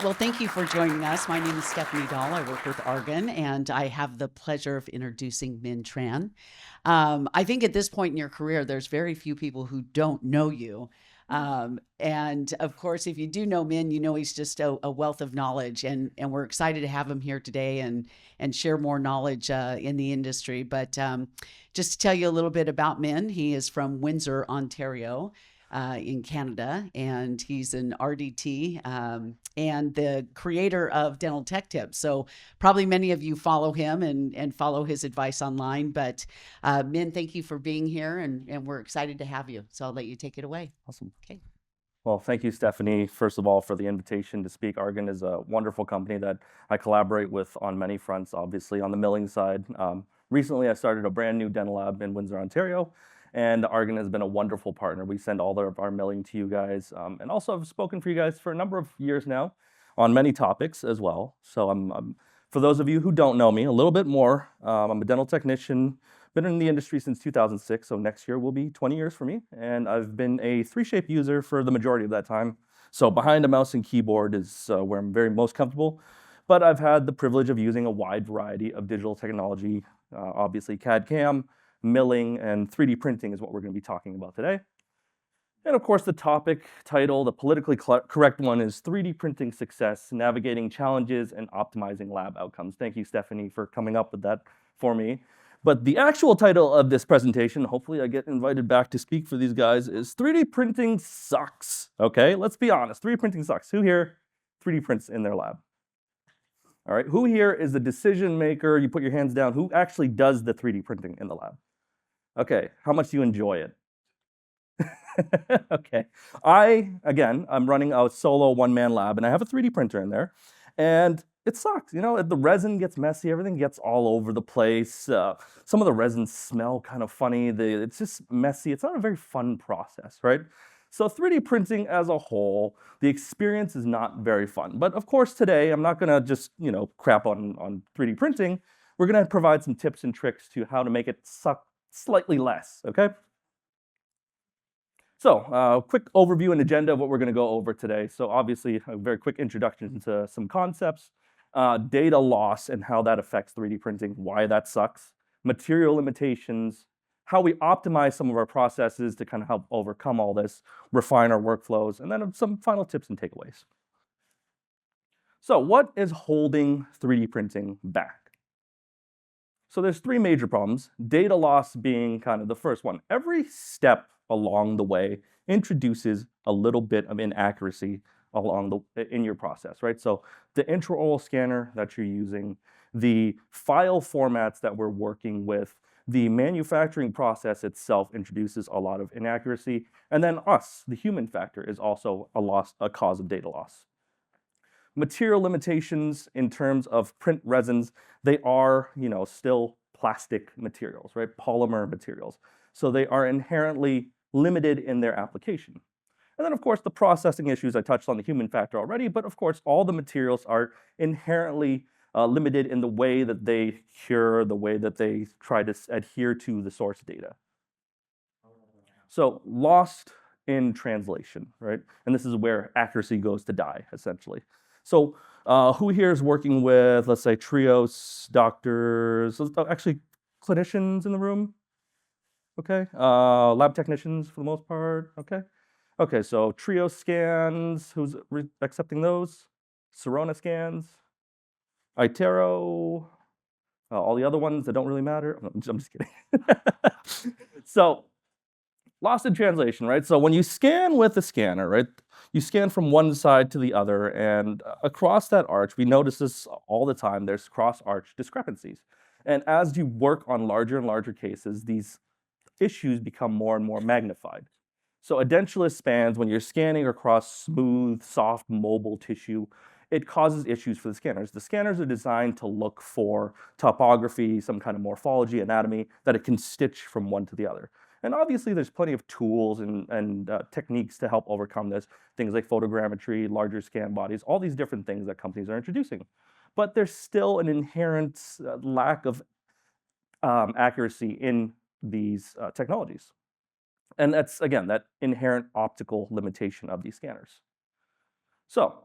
Well, thank you for joining us. My name is Stephanie Dahl. I work with Argen, and I have the pleasure of introducing Minh Tran. I think at this point in your career, there's very few people who don't know you. And of course, if you do know Minh, you know he's just a wealth of knowledge, and we're excited to have him here today and share more knowledge in the industry. But just to tell you a little bit about Minh, he is from Windsor, Ontario, in Canada, and he's an RDT and the creator of DentalTech Tips. So probably many of you follow him and follow his advice online. But Minh, thank you for being here, and we're excited to have you. So I'll let you take it away. Awesome. Okay. Well, thank you, Stephanie, first of all, for the invitation to speak. Argen is a wonderful company that I collaborate with on many fronts, obviously on the milling side. Recently, I started a brand new dental lab in Windsor, Ontario, and Argen has been a wonderful partner. We send all of our milling to you guys, and also I've spoken for you guys for a number of years now on many topics as well. So for those of you who don't know me, a little bit more, I'm a dental technician. Been in the industry since 2006, so next year will be 20 years for me. And I've been a 3Shape user for the majority of that time. So behind a mouse and keyboard is where I'm very most comfortable. But I've had the privilege of using a wide variety of digital technology, obviously CAD/CAM, milling, and 3D printing is what we're going to be talking about today. And of course, the topic title, the politically correct one, is 3D printing success, navigating challenges and optimizing lab outcomes. Thank you, Stephanie, for coming up with that for me. But the actual title of this presentation, hopefully I get invited back to speak for these guys, is 3D printing sucks. Okay, let's be honest, 3D printing sucks. Who here 3D prints in their lab? All right, who here is the decision maker? You put your hands down. Who actually does the 3D printing in the lab? Okay, how much do you enjoy it? Okay, I'm running a solo one-man lab, and I have a 3D printer in there, and it sucks. You know, the resin gets messy, everything gets all over the place. Some of the resins smell kind of funny. It's just messy. It's not a very fun process, right? So 3D printing as a whole, the experience is not very fun. But of course, today, I'm not gonna just, crap on 3D printing. We're gonna provide some tips and tricks to how to make it suck slightly less, okay? So, quick overview and agenda of what we're going to go over today. So obviously, a very quick introduction into some concepts, data loss and how that affects 3D printing, why that sucks, material limitations, how we optimize some of our processes to kind of help overcome all this, refine our workflows, and then some final tips and takeaways. So what is holding 3D printing back? So there's three major problems, data loss being kind of the first one. Every step along the way introduces a little bit of inaccuracy in your process, right? So the intraoral scanner that you're using, the file formats that we're working with, the manufacturing process itself introduces a lot of inaccuracy, and then us, the human factor, is also a cause of data loss. Material limitations in terms of print resins, they are, still plastic materials, right? Polymer materials. So they are inherently limited in their application. And then, of course, the processing issues, I touched on the human factor already, but of course, all the materials are inherently limited in the way that they cure, the way that they try to adhere to the source data. So lost in translation, right? And this is where accuracy goes to die, essentially. So who here is working with, let's say, trios, doctors, actually clinicians in the room? Okay, lab technicians for the most part, okay? Okay, so trio scans, who's accepting those? Sirona scans, Itero, all the other ones that don't really matter. I'm just kidding. So, lost in translation, right? So when you scan with a scanner, right? You scan from one side to the other, and across that arch, we notice this all the time, there's cross-arch discrepancies. And as you work on larger and larger cases, these issues become more and more magnified. So edentulous spans, when you're scanning across smooth, soft, mobile tissue, it causes issues for the scanners. The scanners are designed to look for topography, some kind of morphology, anatomy, that it can stitch from one to the other. And obviously, there's plenty of tools and techniques to help overcome this. Things like photogrammetry, larger scan bodies, all these different things that companies are introducing. But there's still an inherent lack of accuracy in these technologies. And that's, again, that inherent optical limitation of these scanners. So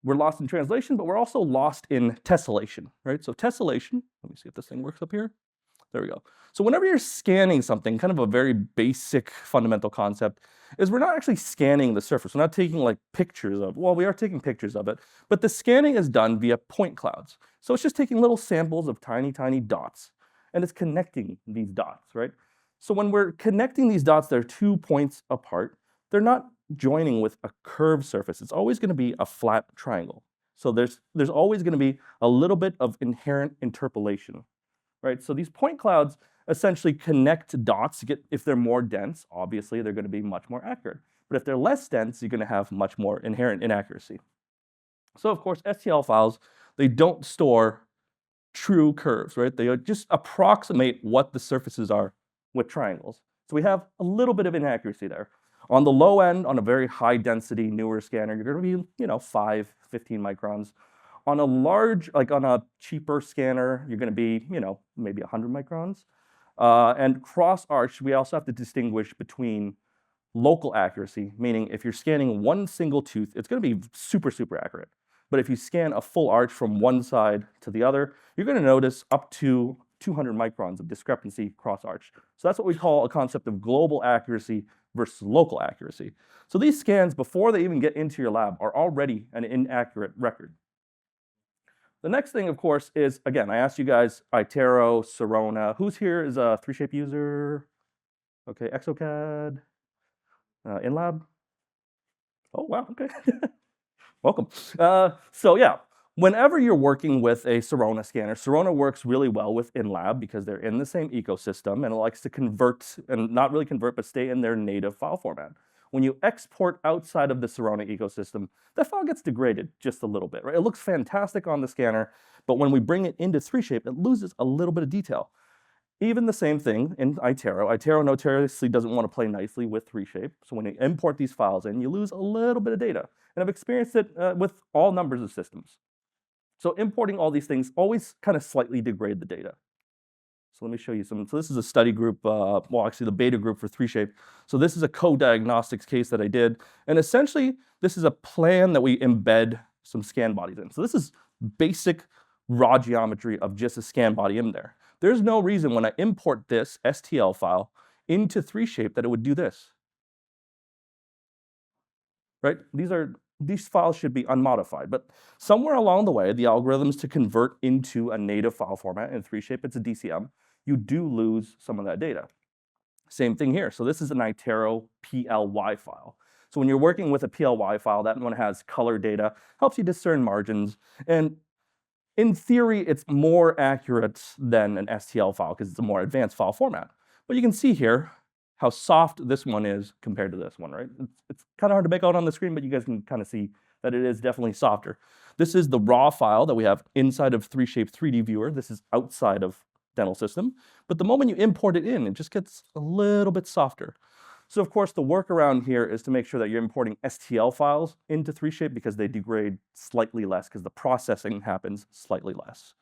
we're lost in translation, but we're also lost in tessellation, right? So tessellation, let me see if this thing works up here. There we go. So whenever you're scanning something, kind of a very basic fundamental concept is we're not actually scanning the surface. We're not taking like pictures of, well, we are taking pictures of it, but the scanning is done via point clouds. So it's just taking little samples of tiny, tiny dots, and it's connecting these dots, right? So when we're connecting these dots, they're 2 points apart. They're not joining with a curved surface. It's always going to be a flat triangle. So there's always going to be a little bit of inherent interpolation, right? So these point clouds essentially connect dots to get, if they're more dense, obviously they're going to be much more accurate. But if they're less dense, you're going to have much more inherent inaccuracy. So of course, STL files, they don't store true curves, right? They just approximate what the surfaces are with triangles. So we have a little bit of inaccuracy there. On the low end, on a very high density, newer scanner, you're going to be, 5, 15 microns. On a large, like on a cheaper scanner, you're going to be, maybe 100 microns. And cross arch, we also have to distinguish between local accuracy, meaning if you're scanning one single tooth, it's going to be super, super accurate. But if you scan a full arch from one side to the other, you're going to notice up to 200 microns of discrepancy cross arch. So that's what we call a concept of global accuracy versus local accuracy. So these scans, before they even get into your lab, are already an inaccurate record. The next thing, of course, is, again, I asked you guys, Itero, Sirona. Who's here is a 3Shape user? Okay, ExoCAD, InLab. Oh, wow, okay. Welcome. So yeah, whenever you're working with a Sirona scanner, Sirona works really well with InLab because they're in the same ecosystem and it likes to convert, and not really convert, but stay in their native file format. When you export outside of the Sirona ecosystem, that file gets degraded just a little bit, right? It looks fantastic on the scanner, but when we bring it into 3Shape, it loses a little bit of detail. Even the same thing in Itero. Itero notoriously doesn't want to play nicely with 3Shape. So when you import these files in, you lose a little bit of data. And I've experienced it with all numbers of systems. So importing all these things always kind of slightly degrade the data. So let me show you some. So this is a study group, well, actually the beta group for 3Shape. So this is a co-diagnostics case that I did. And essentially, this is a plan that we embed some scan bodies in. So this is basic raw geometry of just a scan body in there. There's no reason when I import this STL file into 3Shape that it would do this, right? These files should be unmodified, but somewhere along the way, the algorithms to convert into a native file format in 3Shape, it's a DCM, you do lose some of that data. Same thing here. So this is an Itero PLY file. So when you're working with a PLY file, that one has color data, helps you discern margins, and in theory, it's more accurate than an STL file because it's a more advanced file format. But you can see here how soft this one is compared to this one, right? It's kind of hard to make out on the screen, but you guys can kind of see that it is definitely softer. This is the raw file that we have inside of 3Shape 3D Viewer. This is outside of Dental System. But the moment you import it in, it just gets a little bit softer. So of course, the workaround here is to make sure that you're importing STL files into 3Shape because they degrade slightly less because the processing happens slightly less.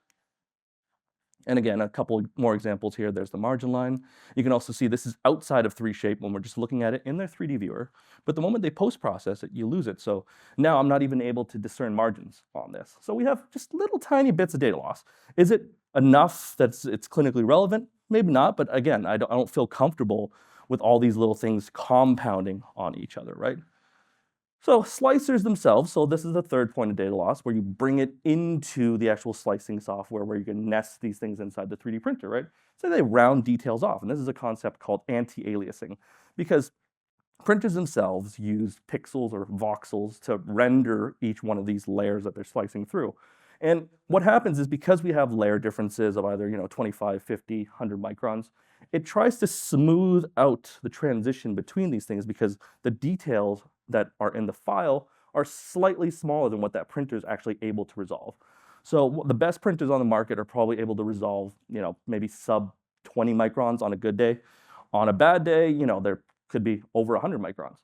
And again, a couple more examples here. There's the margin line. You can also see this is outside of 3Shape when we're just looking at it in their 3D viewer. But the moment they post-process it, you lose it. So now I'm not even able to discern margins on this. So we have just little tiny bits of data loss. Is it enough that it's clinically relevant? Maybe not, but again, I don't feel comfortable with all these little things compounding on each other, right? So slicers themselves, so this is the third point of data loss, where you bring it into the actual slicing software where you can nest these things inside the 3D printer, right? So they round details off, and this is a concept called anti-aliasing, because printers themselves use pixels or voxels to render each one of these layers that they're slicing through. And what happens is because we have layer differences of either 25, 50, 100 microns, it tries to smooth out the transition between these things because the details that are in the file are slightly smaller than what that printer is actually able to resolve. So the best printers on the market are probably able to resolve, maybe sub 20 microns on a good day. On a bad day, there could be over 100 microns.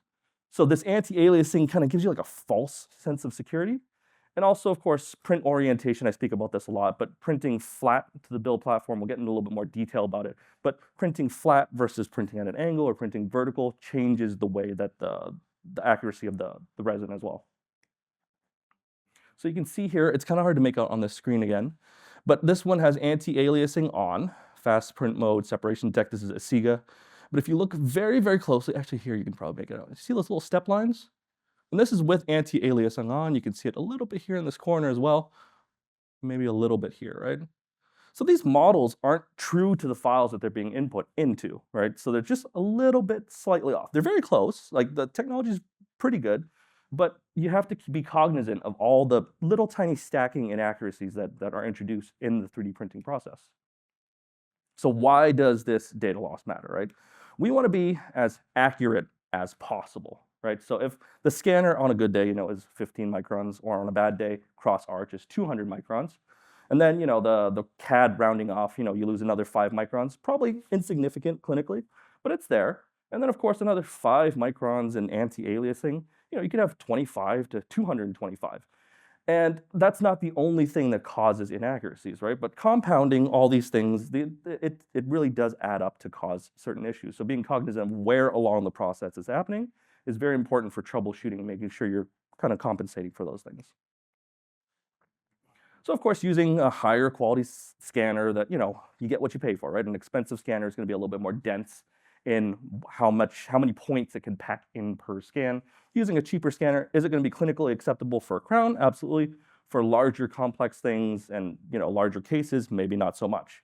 So this anti-aliasing kind of gives you like a false sense of security. And also, of course, print orientation, I speak about this a lot, but printing flat to the build platform, we'll get into a little bit more detail about it, but printing flat versus printing at an angle or printing vertical changes the way that the accuracy of the resin as well. So you can see here, it's kind of hard to make out on the screen again, but this one has anti-aliasing on, fast print mode, separation detect. This is Asiga. But if you look very, very closely, actually here you can probably make it out. You see those little step lines? And this is with anti-aliasing on. You can see it a little bit here in this corner as well, maybe a little bit here, right? So these models aren't true to the files that they're being input into, right? So they're just a little bit slightly off. They're very close, like the technology is pretty good, but you have to be cognizant of all the little tiny stacking inaccuracies that are introduced in the 3D printing process. So why does this data loss matter, right? We want to be as accurate as possible, right? So if the scanner on a good day, is 15 microns, or on a bad day, cross arch is 200 microns, and then, the CAD rounding off, you lose another 5 microns, probably insignificant clinically, but it's there. And then, of course, another 5 microns in anti-aliasing, you could have 25 to 225. And that's not the only thing that causes inaccuracies, right? But compounding all these things, it really does add up to cause certain issues. So being cognizant of where along the process is happening is very important for troubleshooting and making sure you're kind of compensating for those things. So of course, using a higher quality scanner that, you get what you pay for, right? An expensive scanner is going to be a little bit more dense in how many points it can pack in per scan. Using a cheaper scanner, is it going to be clinically acceptable for a crown? Absolutely. For larger complex things and, larger cases, maybe not so much.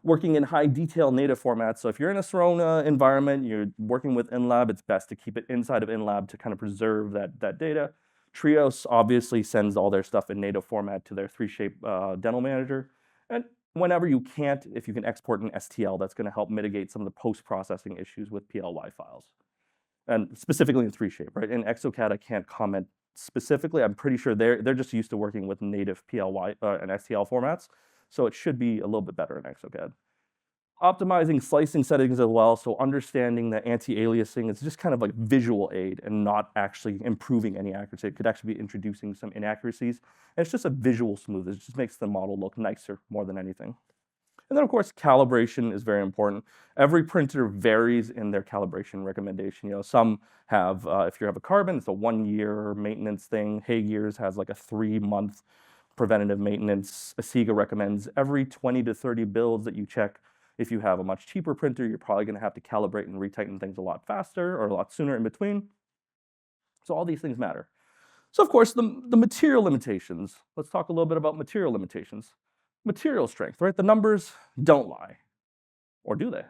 Working in high detail native formats. So if you're in a Sirona environment, you're working with InLab, it's best to keep it inside of InLab to kind of preserve that data. Trios obviously sends all their stuff in native format to their 3Shape dental manager. And whenever you can't, if you can export an STL, that's going to help mitigate some of the post-processing issues with PLY files. And specifically in 3Shape, right? In exocad, I can't comment specifically. I'm pretty sure they're just used to working with native PLY and STL formats, so it should be a little bit better in exocad. Optimizing slicing settings as well, so understanding that anti-aliasing is just kind of like visual aid and not actually improving any accuracy. It could actually be introducing some inaccuracies. And it's just a visual smoothness. It just makes the model look nicer more than anything. And then, of course, calibration is very important. Every printer varies in their calibration recommendation. Some have, if you have a carbon, it's a 1-year maintenance thing. Haygears has like a 3-month preventative maintenance. Asiga recommends every 20 to 30 builds that you check. If you have a much cheaper printer, you're probably going to have to calibrate and retighten things a lot faster or a lot sooner in between. So all these things matter. So of course, the material limitations. Let's talk a little bit about material limitations. Material strength, right? The numbers don't lie, or do they?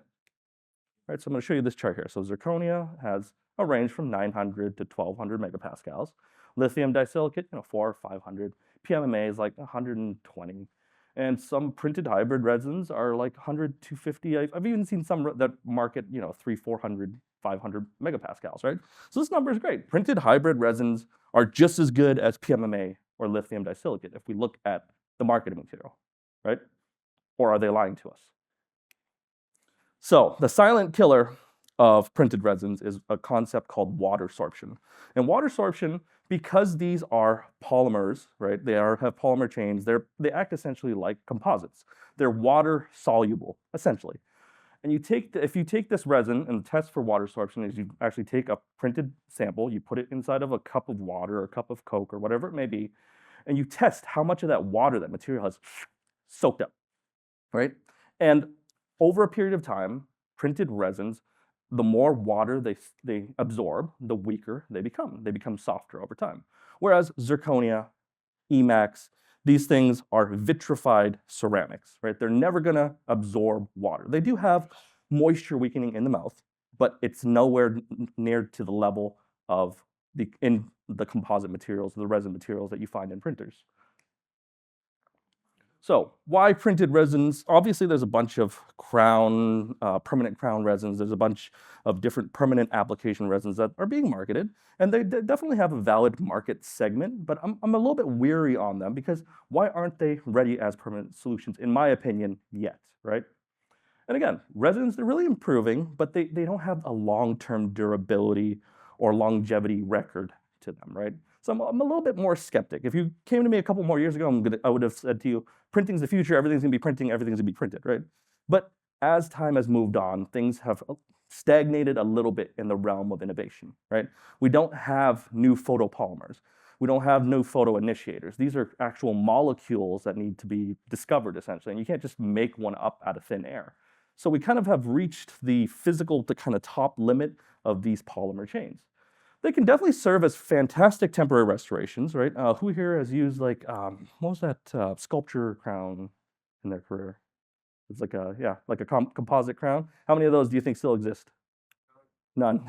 Right, so I'm going to show you this chart here. So zirconia has a range from 900 to 1200 megapascals. Lithium disilicate, 400 or 500. PMMA is like 120. And some printed hybrid resins are like 100, 250. I've even seen some that market, 300, 400, 500 megapascals, right? So this number is great. Printed hybrid resins are just as good as PMMA or lithium disilicate if we look at the marketing material, right? Or are they lying to us? So the silent killer of printed resins is a concept called water sorption. And water sorption, because these are polymers, right? They have polymer chains. They act essentially like composites. They're water soluble, essentially. And if you take this resin, and the test for water sorption is you actually take a printed sample, you put it inside of a cup of water or a cup of Coke or whatever it may be, and you test how much of that water that material has soaked up, right? And over a period of time, printed resins, the more water they absorb, the weaker they become. They become softer over time. Whereas zirconia, Emax, these things are vitrified ceramics, right? They're never gonna absorb water. They do have moisture weakening in the mouth, but it's nowhere near to the level of in the composite materials, the resin materials that you find in printers. So why printed resins? Obviously, there's a bunch of permanent crown resins. There's a bunch of different permanent application resins that are being marketed, and they definitely have a valid market segment, but I'm a little bit weary on them because why aren't they ready as permanent solutions, in my opinion, yet, right? And again, resins, they're really improving, but they don't have a long-term durability or longevity record to them, right? So I'm a little bit more skeptic. If you came to me a couple more years ago, I would have said to you, printing's the future, everything's gonna be printing, everything's gonna be printed, right? But as time has moved on, things have stagnated a little bit in the realm of innovation, right? We don't have new photopolymers. We don't have new photo initiators. These are actual molecules that need to be discovered, essentially, and you can't just make one up out of thin air. So we kind of have reached the physical, the kind of top limit of these polymer chains. They can definitely serve as fantastic temporary restorations, right? Who here has used like, what was that sculpture crown in their career? It's like a, yeah, like a composite crown. How many of those do you think still exist? None.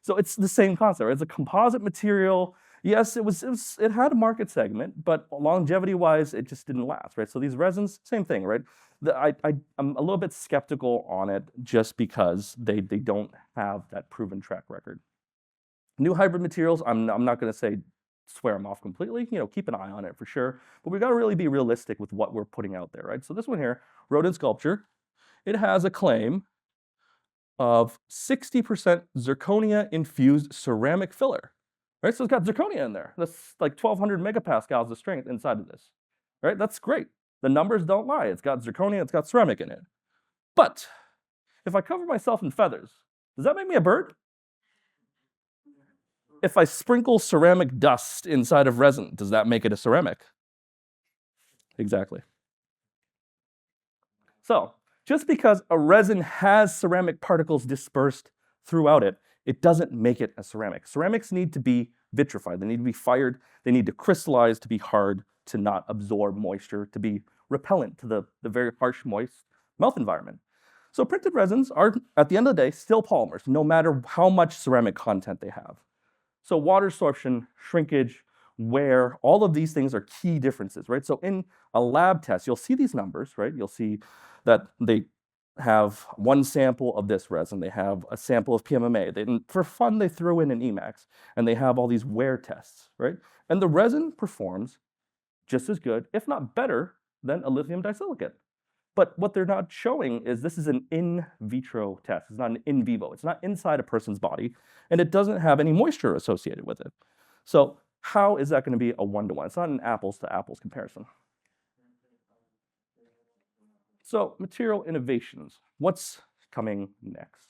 So it's the same concept, right? It's a composite material. Yes, it had a market segment, but longevity-wise, it just didn't last, right? So these resins, same thing, right? I'm a little bit skeptical on it just because they don't have that proven track record. New hybrid materials, I'm not going to say swear them off completely. Keep an eye on it for sure. But we've got to really be realistic with what we're putting out there, right? So this one here, rodent sculpture, it has a claim of 60% zirconia infused ceramic filler, right? So it's got zirconia in there. That's like 1,200 megapascals of strength inside of this, right? That's great. The numbers don't lie. It's got zirconia, it's got ceramic in it. But if I cover myself in feathers, does that make me a bird? If I sprinkle ceramic dust inside of resin, does that make it a ceramic? Exactly. So just because a resin has ceramic particles dispersed throughout it, it doesn't make it a ceramic. Ceramics need to be vitrified. They need to be fired. They need to crystallize to be hard, to not absorb moisture, to be repellent to the very harsh, moist mouth environment. So printed resins are, at the end of the day, still polymers, no matter how much ceramic content they have. So water absorption, shrinkage, wear, all of these things are key differences, right? So in a lab test, you'll see these numbers, right? You'll see that they have one sample of this resin, they have a sample of PMMA. For fun, they throw in an Emax, and they have all these wear tests, right? And the resin performs just as good, if not better, than a lithium disilicate. But what they're not showing is this is an in vitro test. It's not an in vivo. It's not inside a person's body, and it doesn't have any moisture associated with it. So how is that going to be a one-to-one? It's not an apples-to-apples comparison. So material innovations. What's coming next?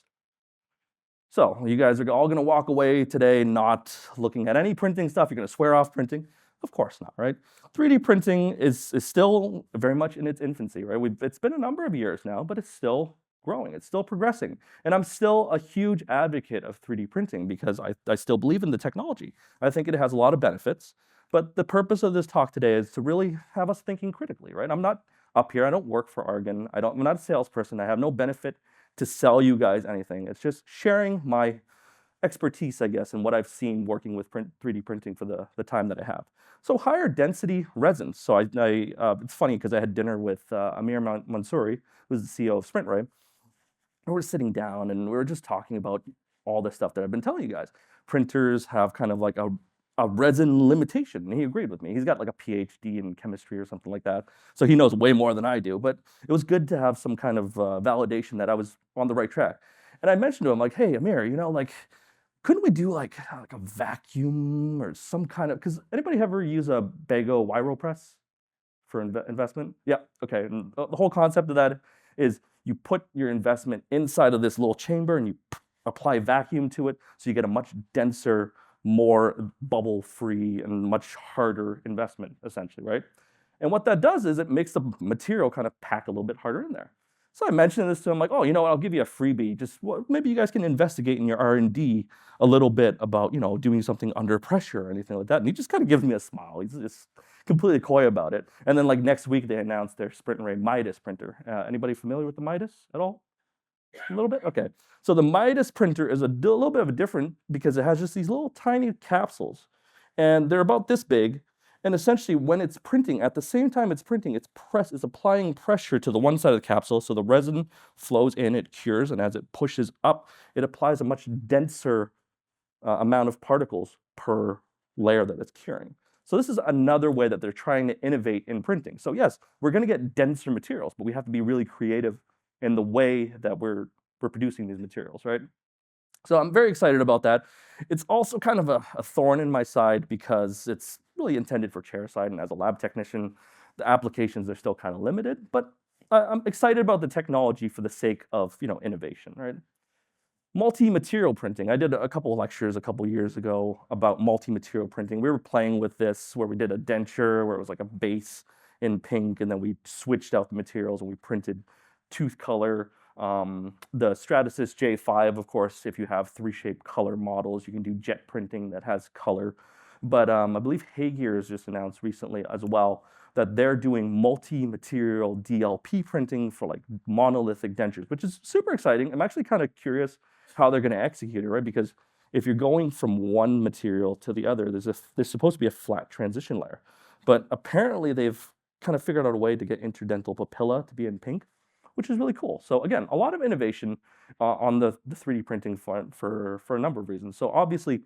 So you guys are all going to walk away today not looking at any printing stuff. You're going to swear off printing. Of course not, right? 3D printing is still very much in its infancy, right? It's been a number of years now, but it's still growing. It's still progressing. And I'm still a huge advocate of 3D printing because I still believe in the technology. I think it has a lot of benefits. But the purpose of this talk today is to really have us thinking critically, right? I'm not up here. I don't work for Argen. I'm not a salesperson. I have no benefit to sell you guys anything. It's just sharing my expertise, I guess, and what I've seen working with 3D printing for the time that I have. So higher density resins. So it's funny because I had dinner with Amir Mansouri, who's the CEO of SprintRay. And we're sitting down and we were just talking about all the stuff that I've been telling you guys. Printers have kind of like a resin limitation, and he agreed with me. He's got like a PhD in chemistry or something like that, so he knows way more than I do, but it was good to have some kind of validation that I was on the right track. And I mentioned to him, like, hey, Amir, like, couldn't we do like a vacuum or some kind of, because anybody ever use a Bago Wiro press for investment? Yeah, okay. And the whole concept of that is you put your investment inside of this little chamber and you apply vacuum to it, so you get a much denser, more bubble-free and much harder investment, essentially, right? And what that does is it makes the material kind of pack a little bit harder in there. So I mentioned this to him, like, oh, I'll give you a freebie. Just maybe you guys can investigate in your R&D a little bit about, doing something under pressure or anything like that. And he just kind of gives me a smile. He's just completely coy about it. And then like next week they announced their SprintRay Midas printer. Anybody familiar with the Midas at all? A little bit? Okay. So the Midas printer is a little bit of a different because it has just these little tiny capsules. And they're about this big. And essentially, when it's printing, at the same time it's printing, it's applying pressure to the one side of the capsule. So the resin flows in, it cures, and as it pushes up, it applies a much denser amount of particles per layer that it's curing. So this is another way that they're trying to innovate in printing. So yes, we're going to get denser materials, but we have to be really creative in the way that we're producing these materials, right? So I'm very excited about that. It's also kind of a thorn in my side because it's really intended for chairside, and as a lab technician, the applications are still kind of limited, but I'm excited about the technology for the sake of innovation, right? Multi-material printing. I did a couple of lectures a couple years ago about multi-material printing. We were playing with this where we did a denture where it was like a base in pink, and then we switched out the materials and we printed tooth color. The Stratasys J5, of course, if you have 3-shape color models, you can do jet printing that has color. But I believe Hagear has just announced recently as well that they're doing multi-material DLP printing for like monolithic dentures, which is super exciting. I'm actually kind of curious how they're going to execute it, right? Because if you're going from one material to the other, there's supposed to be a flat transition layer. But apparently they've kind of figured out a way to get interdental papilla to be in pink, which is really cool. So again, a lot of innovation on the 3D printing front for a number of reasons. So obviously,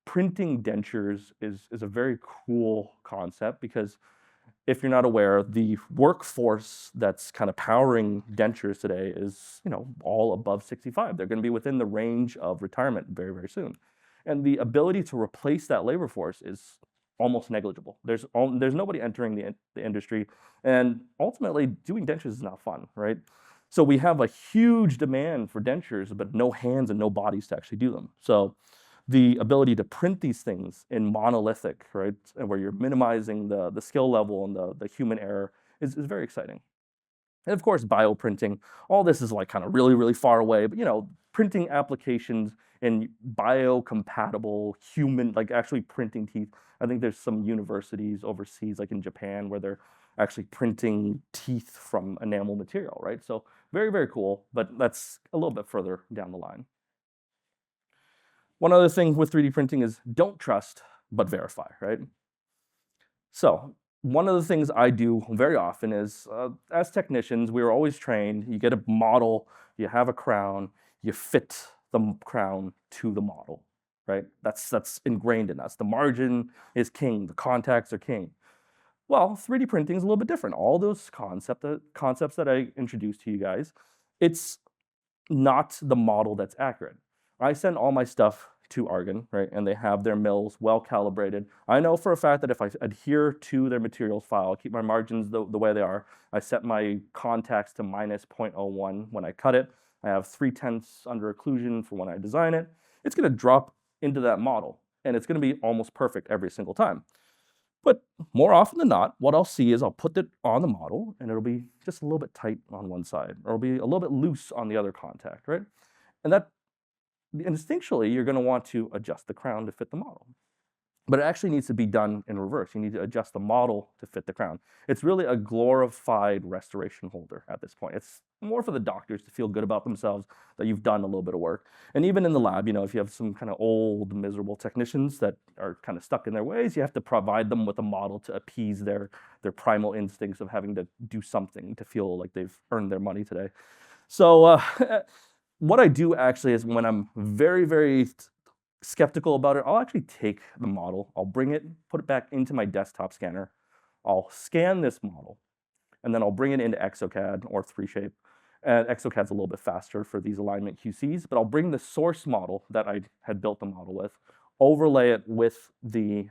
printing dentures is a very cool concept because if you're not aware, the workforce that's kind of powering dentures today is, all above 65. They're going to be within the range of retirement very, very soon. And the ability to replace that labor force is almost negligible. There's nobody entering the industry, and ultimately doing dentures is not fun, right? So we have a huge demand for dentures, but no hands and no bodies to actually do them. So the ability to print these things in monolithic, right, and where you're minimizing the skill level and the human error is very exciting. And of course, bioprinting, all this is like kind of really, really far away, but printing applications in biocompatible human, like actually printing teeth. I think there's some universities overseas, like in Japan, where they're actually printing teeth from enamel material, right? So very, very cool, but that's a little bit further down the line. One other thing with 3D printing is don't trust, but verify, right? So one of the things I do very often is, as technicians, we are always trained, you get a model, you have a crown, you fit the crown to the model, right? That's ingrained in us. The margin is king, the contacts are king. Well, 3D printing is a little bit different. All those concepts that I introduced to you guys, it's not the model that's accurate. I send all my stuff to Argen, right? And they have their mills well calibrated. I know for a fact that if I adhere to their materials file, keep my margins the way they are, I set my contacts to minus 0.01 when I cut it. I have 3/10 under occlusion for when I design it. It's going to drop into that model, and it's going to be almost perfect every single time. But more often than not, what I'll see is I'll put it on the model, and it'll be just a little bit tight on one side, or it'll be a little bit loose on the other contact, right? And instinctually, you're going to want to adjust the crown to fit the model. But it actually needs to be done in reverse. You need to adjust the model to fit the crown. It's really a glorified restoration holder at this point. It's more for the doctors to feel good about themselves that you've done a little bit of work. And even in the lab, if you have some kind of old, miserable technicians that are kind of stuck in their ways, you have to provide them with a model to appease their primal instincts of having to do something to feel like they've earned their money today. So what I do actually is when I'm very, very skeptical about it, I'll actually take the model, I'll bring it, put it back into my desktop scanner, I'll scan this model, and then I'll bring it into exocad or 3Shape. exocad's a little bit faster for these alignment QCs, but I'll bring the source model that I had built the model with, overlay it with the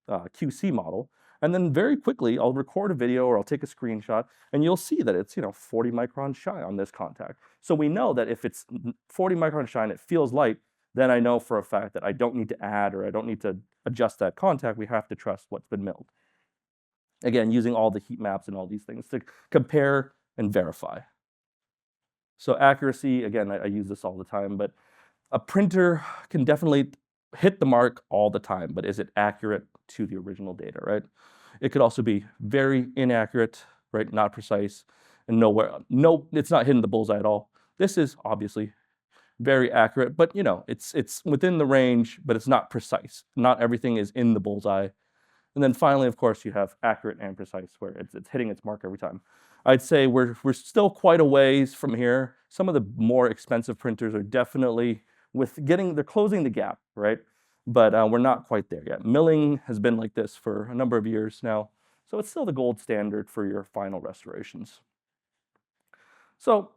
QC model, and then very quickly I'll record a video or I'll take a screenshot, and you'll see that it's 40 microns shy on this contact. So we know that if it's 40 microns shy and it feels light, then I know for a fact that I don't need to add or I don't need to adjust that contact. We have to trust what's been milled. Again, using all the heat maps and all these things to compare and verify. So accuracy, again, I use this all the time, but a printer can definitely hit the mark all the time, but is it accurate to the original data, right? It could also be very inaccurate, right? Not precise, and it's not hitting the bullseye at all. This is obviously very accurate, but it's within the range, but it's not precise. Not everything is in the bullseye. And then finally, of course, you have accurate and precise, where it's hitting its mark every time. I'd say we're still quite a ways from here. Some of the more expensive printers are definitely they're closing the gap, right? But we're not quite there yet. Milling has been like this for a number of years now, so it's still the gold standard for your final restorations. So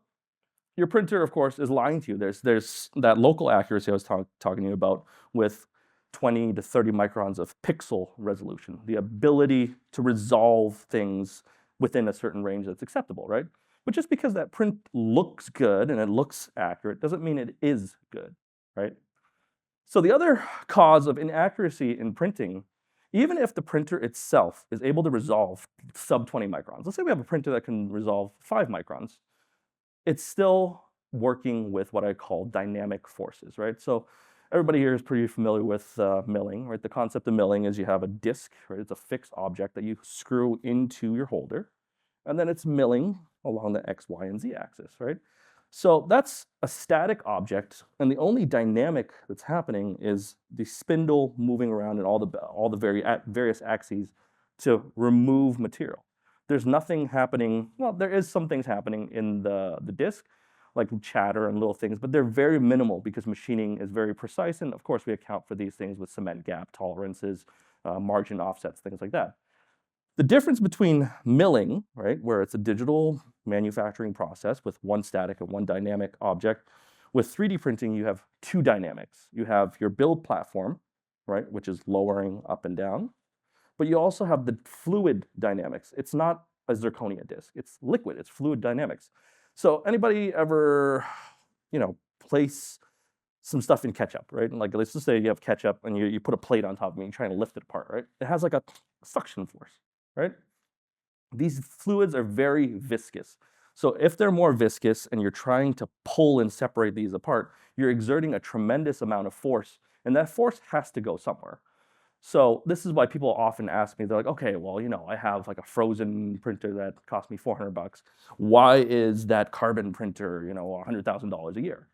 your printer, of course, is lying to you. There's that local accuracy I was talking to you about with 20 to 30 microns of pixel resolution, the ability to resolve things within a certain range that's acceptable, right? But just because that print looks good and it looks accurate doesn't mean it is good, right? So the other cause of inaccuracy in printing, even if the printer itself is able to resolve sub 20 microns, let's say we have a printer that can resolve 5 microns, it's still working with what I call dynamic forces, right? So everybody here is pretty familiar with milling, right? The concept of milling is you have a disc, right? It's a fixed object that you screw into your holder, and then it's milling along the X, Y, and Z axis, right? So that's a static object, and the only dynamic that's happening is the spindle moving around in all the various axes to remove material. There's nothing happening, well, there is some things happening in the disc, like chatter and little things, but they're very minimal because machining is very precise, and of course we account for these things with cement gap tolerances, margin offsets, things like that. The difference between milling, right, where it's a digital manufacturing process with one static and one dynamic object, with 3D printing, you have two dynamics. You have your build platform, right, which is lowering up and down, but you also have the fluid dynamics. It's not a zirconia disc, it's liquid, it's fluid dynamics. So anybody ever, place some stuff in ketchup, right? And like, let's just say you have ketchup and you put a plate on top of it and you're trying to lift it apart, right? It has like a suction force, right? These fluids are very viscous. So if they're more viscous and you're trying to pull and separate these apart, you're exerting a tremendous amount of force, and that force has to go somewhere. So this is why people often ask me, they're like, okay, well, I have like a frozen printer that cost me $400. Why is that carbon printer, $100,000 a year?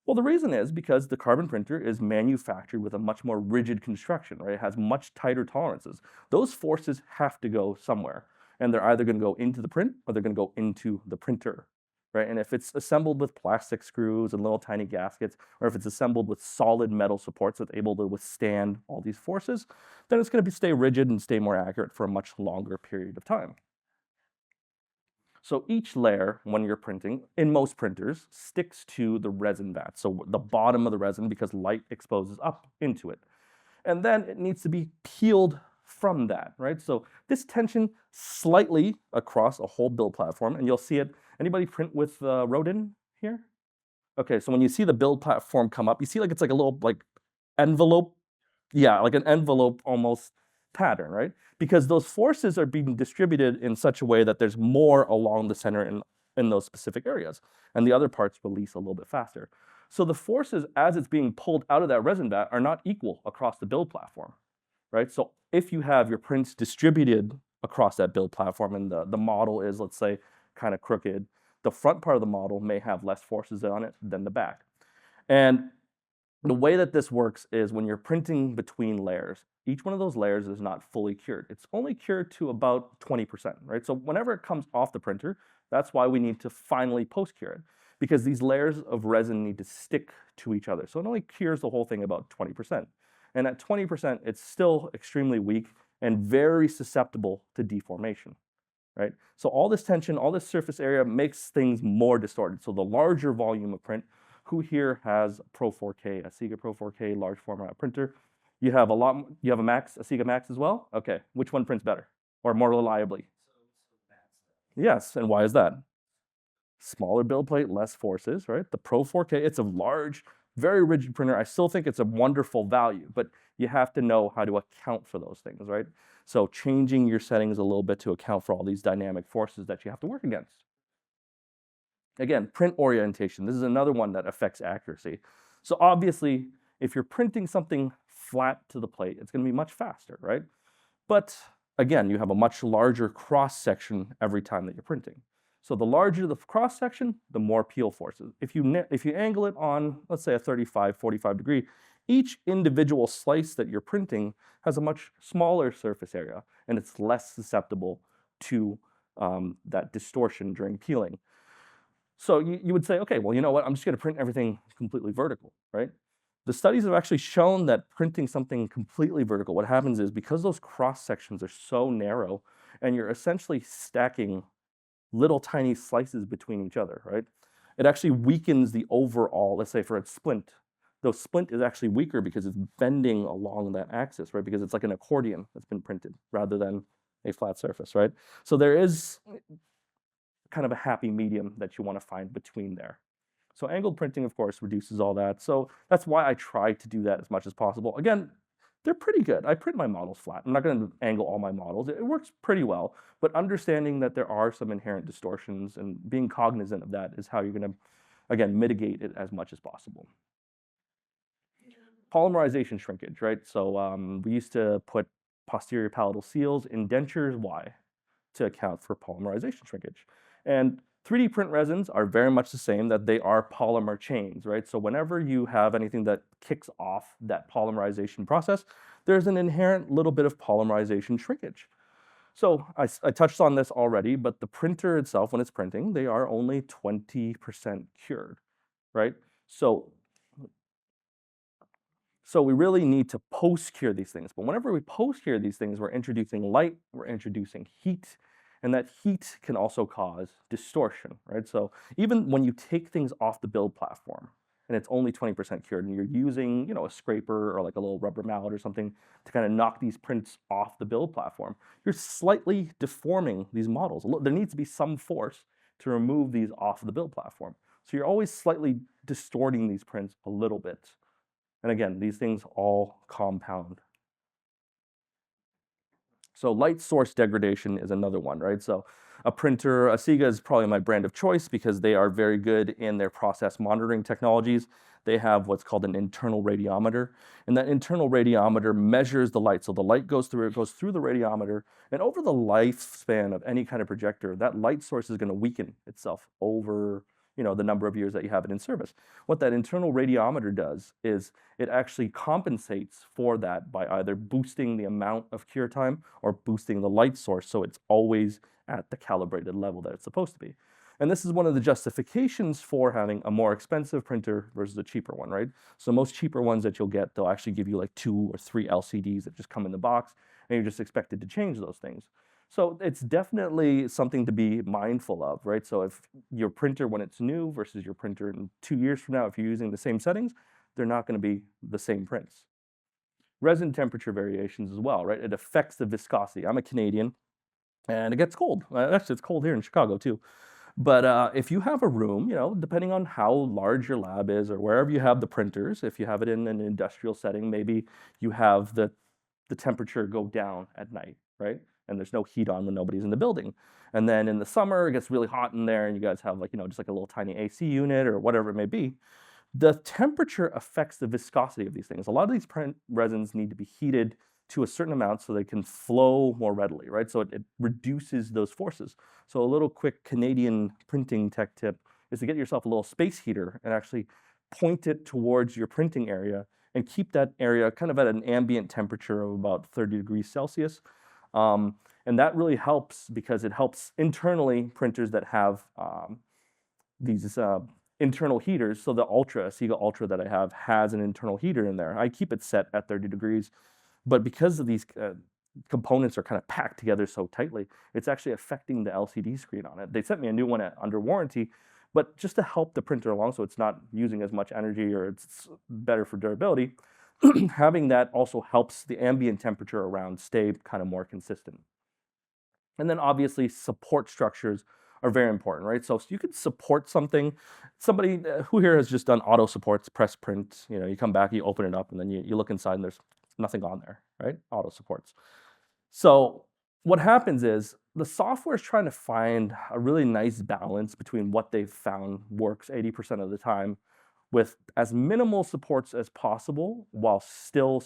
Well, the reason is because the carbon printer is manufactured with a much more rigid construction, right? It has much tighter tolerances. Those forces have to go somewhere, and they're either going to go into the print or they're going to go into the printer, right? And if it's assembled with plastic screws and little tiny gaskets, or if it's assembled with solid metal supports that's able to withstand all these forces, then it's going to stay rigid and stay more accurate for a much longer period of time. So each layer, when you're printing, in most printers, sticks to the resin vat, so the bottom of the resin, because light exposes up into it. And then it needs to be peeled from that, right? So this tension slightly across a whole build platform, and you'll see it. Anybody print with Rodin here? Okay, so when you see the build platform come up, you see like it's like a little like envelope, yeah, like an envelope almost pattern, right? Because those forces are being distributed in such a way that there's more along the center in those specific areas, and the other parts release a little bit faster. So the forces as it's being pulled out of that resin vat are not equal across the build platform, right? So if you have your prints distributed across that build platform and the model is, let's say, kind of crooked, the front part of the model may have less forces on it than the back. And the way that this works is when you're printing between layers, each one of those layers is not fully cured. It's only cured to about 20%, right? So whenever it comes off the printer, that's why we need to finally post-cure it, because these layers of resin need to stick to each other. So it only cures the whole thing about 20%. And at 20%, it's still extremely weak and very susceptible to deformation, right? So all this tension, all this surface area makes things more distorted. So the larger volume of print, who here has Pro 4K, a Sega Pro 4K large format printer? You have a Max, a Sega Max as well? Okay, which one prints better or more reliably? Yes, and why is that? Smaller build plate, less forces, right? The Pro 4K, it's a large, very rigid printer. I still think it's a wonderful value, but you have to know how to account for those things, right? So changing your settings a little bit to account for all these dynamic forces that you have to work against. Again, print orientation. This is another one that affects accuracy. So obviously, if you're printing something flat to the plate, it's going to be much faster, right? But again, you have a much larger cross section every time that you're printing. So the larger the cross section, the more peel forces. If you angle it on, let's say, a 35, 45 degree, each individual slice that you're printing has a much smaller surface area, and it's less susceptible to that distortion during peeling. So you would say, okay, well, you know what? I'm just going to print everything completely vertical, right? The studies have actually shown that printing something completely vertical, what happens is because those cross sections are so narrow and you're essentially stacking little tiny slices between each other, right? It actually weakens the overall, let's say for a splint. The splint is actually weaker because it's bending along that axis, right? Because it's like an accordion that's been printed rather than a flat surface, right? So there is kind of a happy medium that you want to find between there. So angled printing, of course, reduces all that. So that's why I try to do that as much as possible. Again, they're pretty good. I print my models flat. I'm not going to angle all my models. It works pretty well, but understanding that there are some inherent distortions and being cognizant of that is how you're going to, again, mitigate it as much as possible. Polymerization shrinkage, right? So we used to put posterior palatal seals in dentures. Why? To account for polymerization shrinkage. And 3D print resins are very much the same, that they are polymer chains, right? So whenever you have anything that kicks off that polymerization process, there's an inherent little bit of polymerization shrinkage. So I touched on this already, but the printer itself, when it's printing, they are only 20% cured, right? So we really need to post-cure these things. But whenever we post-cure these things, we're introducing light, we're introducing heat, and that heat can also cause distortion, right? So even when you take things off the build platform and it's only 20% cured and you're using, a scraper or like a little rubber mallet or something to kind of knock these prints off the build platform, you're slightly deforming these models. There needs to be some force to remove these off of the build platform. So you're always slightly distorting these prints a little bit. And again, these things all compound. So light source degradation is another one, right? So a printer, Asiga is probably my brand of choice because they are very good in their process monitoring technologies. They have what's called an internal radiometer, and that internal radiometer measures the light. So the light goes through the radiometer, and over the lifespan of any kind of projector, that light source is going to weaken itself over the number of years that you have it in service. What that internal radiometer does is it actually compensates for that by either boosting the amount of cure time or boosting the light source so it's always at the calibrated level that it's supposed to be. And this is one of the justifications for having a more expensive printer versus a cheaper one, right? So most cheaper ones that you'll get, they'll actually give you like 2 or 3 LCDs that just come in the box, and you're just expected to change those things. So it's definitely something to be mindful of, right? So if your printer, when it's new versus your printer in 2 years from now, if you're using the same settings, they're not going to be the same prints. Resin temperature variations as well, right? It affects the viscosity. I'm a Canadian, and it gets cold. Actually, it's cold here in Chicago too. But if you have a room, depending on how large your lab is or wherever you have the printers, if you have it in an industrial setting, maybe you have the temperature go down at night, right? And there's no heat on when nobody's in the building. And then in the summer, it gets really hot in there and you guys have just like a little tiny AC unit or whatever it may be. The temperature affects the viscosity of these things. A lot of these print resins need to be heated to a certain amount so they can flow more readily, right? So it reduces those forces. So a little quick Canadian printing tech tip is to get yourself a little space heater and actually point it towards your printing area and keep that area kind of at an ambient temperature of about 30 degrees Celsius. And that really helps because it helps internally printers that have these internal heaters. So the Asiga Ultra that I have has an internal heater in there. I keep it set at 30 degrees, but because of these components are kind of packed together so tightly, it's actually affecting the LCD screen on it. They sent me a new one under warranty, but just to help the printer along so it's not using as much energy or it's better for durability, having that also helps the ambient temperature around stay kind of more consistent. And then obviously support structures are very important, right? So you could support something. Somebody who here has just done auto supports, press print, you come back, you open it up, and then you look inside and there's nothing on there, right? Auto supports. So what happens is the software is trying to find a really nice balance between what they've found works 80% of the time with as minimal supports as possible while still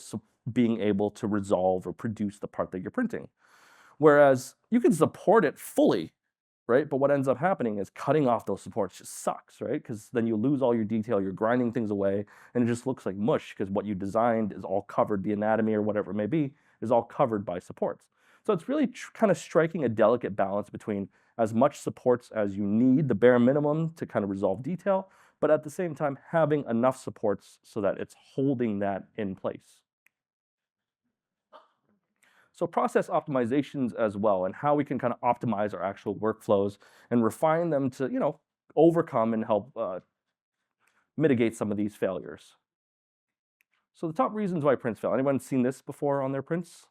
being able to resolve or produce the part that you're printing. Whereas you can support it fully, right? But what ends up happening is cutting off those supports just sucks, right? Because then you lose all your detail, you're grinding things away, and it just looks like mush because what you designed is all covered, the anatomy or whatever it may be, is all covered by supports. So it's really kind of striking a delicate balance between as much supports as you need, the bare minimum to kind of resolve detail, but at the same time having enough supports so that it's holding that in place. So process optimizations as well, and how we can kind of optimize our actual workflows and refine them to, overcome and help mitigate some of these failures. So the top reasons why prints fail. Anyone seen this before on their prints?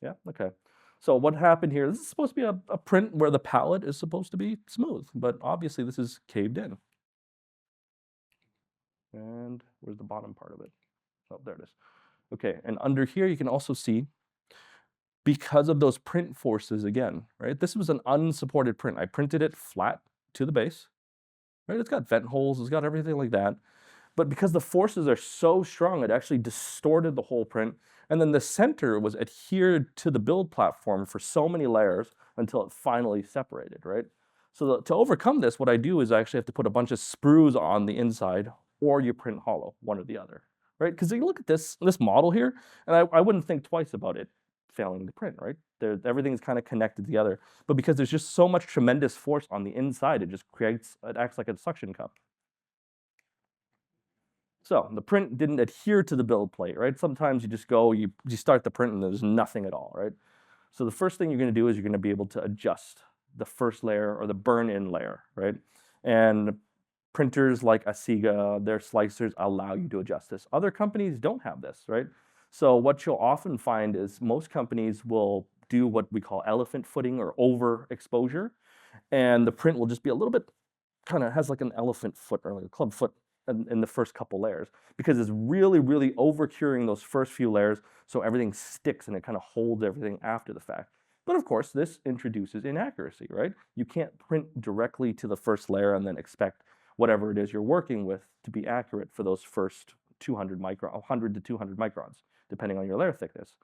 Yeah, okay. So what happened here, this is supposed to be a print where the palette is supposed to be smooth, but obviously this is caved in. And where's the bottom part of it? Oh, there it is. Okay, and under here you can also see, because of those print forces again, right? This was an unsupported print. I printed it flat to the base, right? It's got vent holes, it's got everything like that. But because the forces are so strong, it actually distorted the whole print. And then the center was adhered to the build platform for so many layers until it finally separated, right? So to overcome this, what I do is I actually have to put a bunch of sprues on the inside, or you print hollow, one or the other, right? Because you look at this model here, and I wouldn't think twice about it failing to print, right? Everything's kind of connected together. But because there's just so much tremendous force on the inside, it acts like a suction cup. So the print didn't adhere to the build plate, right? Sometimes you just go, you start the print and there's nothing at all, right? So the first thing you're going to do is you're going to be able to adjust the first layer or the burn-in layer, right? And printers like Asiga, their slicers allow you to adjust this. Other companies don't have this, right? So what you'll often find is most companies will do what we call elephant footing or overexposure, and the print will just be a little bit, kind of has like an elephant foot or like a club foot in the first couple layers, because it's really, really over curing those first few layers so everything sticks and it kind of holds everything after the fact. But of course, this introduces inaccuracy, right? You can't print directly to the first layer and then expect whatever it is you're working with to be accurate for those first 100 to 200 microns, depending on your layer thickness.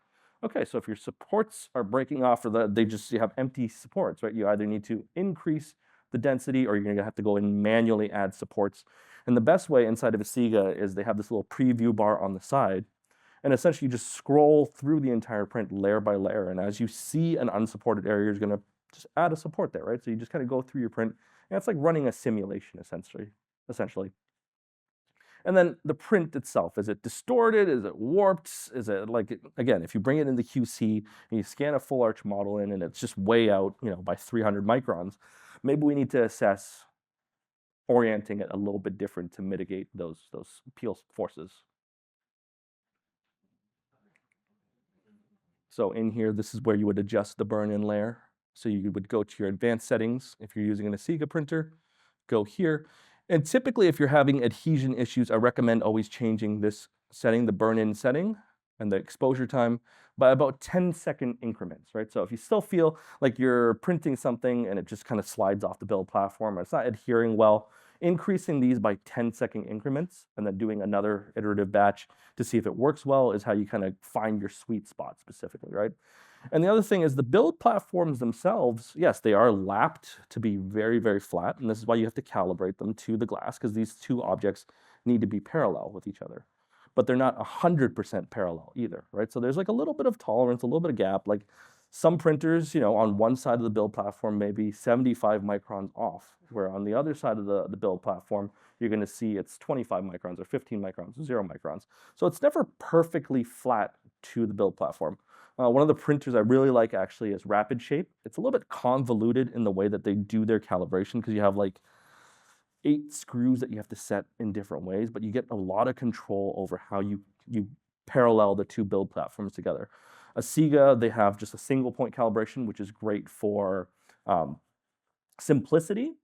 Okay, so if your supports are breaking off, or you have empty supports, right? You either need to increase the density, or you're going to have to go and manually add supports. And the best way inside of Asiga is they have this little preview bar on the side, and essentially you just scroll through the entire print layer by layer, and as you see an unsupported area, you're going to just add a support there, right? So you just kind of go through your print, and it's like running a simulation essentially. And then the print itself, is it distorted? Is it warped? Is it like, again, if you bring it into QC and you scan a full arch model in and it's just way out, by 300 microns, maybe we need to assess orienting it a little bit different to mitigate those peel forces. So in here, this is where you would adjust the burn-in layer. So you would go to your advanced settings. If you're using an Asiga printer, go here. And typically, if you're having adhesion issues, I recommend always changing this setting, the burn-in setting, and the exposure time by about 10-second increments, right? So if you still feel like you're printing something and it just kind of slides off the build platform, or it's not adhering well, increasing these by 10-second increments and then doing another iterative batch to see if it works well is how you kind of find your sweet spot specifically, right? And the other thing is the build platforms themselves, yes, they are lapped to be very, very flat. And this is why you have to calibrate them to the glass, because these two objects need to be parallel with each other. But they're not 100% parallel either, right? So there's like a little bit of tolerance, a little bit of gap. Like some printers, on one side of the build platform may be 75 microns off, where on the other side of the build platform, you're going to see it's 25 microns or 15 microns or 0 microns. So it's never perfectly flat to the build platform. One of the printers I really like actually is Rapid Shape. It's a little bit convoluted in the way that they do their calibration, because you have like 8 screws that you have to set in different ways, but you get a lot of control over how you parallel the two build platforms together. Asiga, they have just a single point calibration, which is great for simplicity,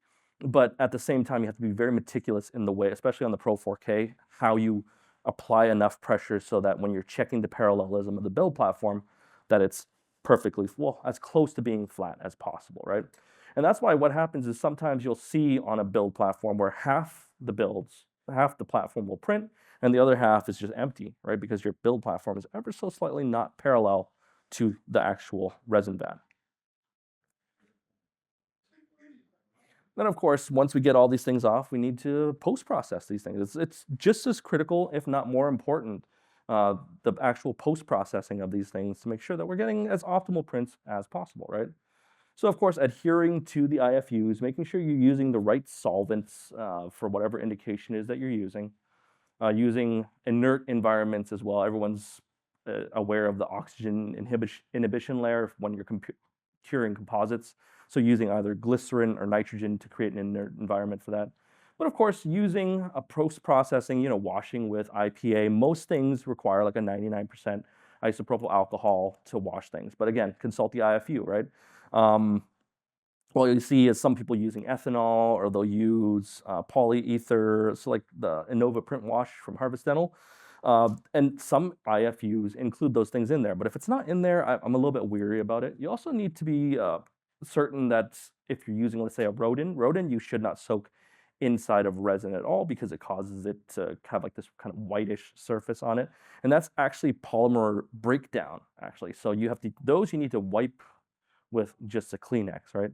but at the same time, you have to be very meticulous in the way, especially on the Pro 4K, how you apply enough pressure so that when you're checking the parallelism of the build platform, that it's perfectly, well, as close to being flat as possible, right? And that's why what happens is sometimes you'll see on a build platform where half the platform will print and the other half is just empty, right? Because your build platform is ever so slightly not parallel to the actual resin vat. Then, of course, once we get all these things off, we need to post-process these things. It's just as critical, if not more important, the actual post-processing of these things to make sure that we're getting as optimal prints as possible, right? So, of course, adhering to the IFUs, making sure you're using the right solvents for whatever indication is that you're using inert environments as well. Everyone's aware of the oxygen inhibition layer when you're curing composites. So using either glycerin or nitrogen to create an inert environment for that. But of course, using a post-processing, washing with IPA, most things require like a 99% isopropyl alcohol to wash things. But again, consult the IFU, right? What you see is some people using ethanol, or they'll use polyether, so like the Innova Print Wash from Harvest Dental. And some IFUs include those things in there. But if it's not in there, I'm a little bit weary about it. You also need to be certain that if you're using, let's say, a rodent, you should not soak inside of resin at all, because it causes it to have like this kind of whitish surface on it. And that's actually polymer breakdown, actually. So you have to, those you need to wipe with just a Kleenex, right?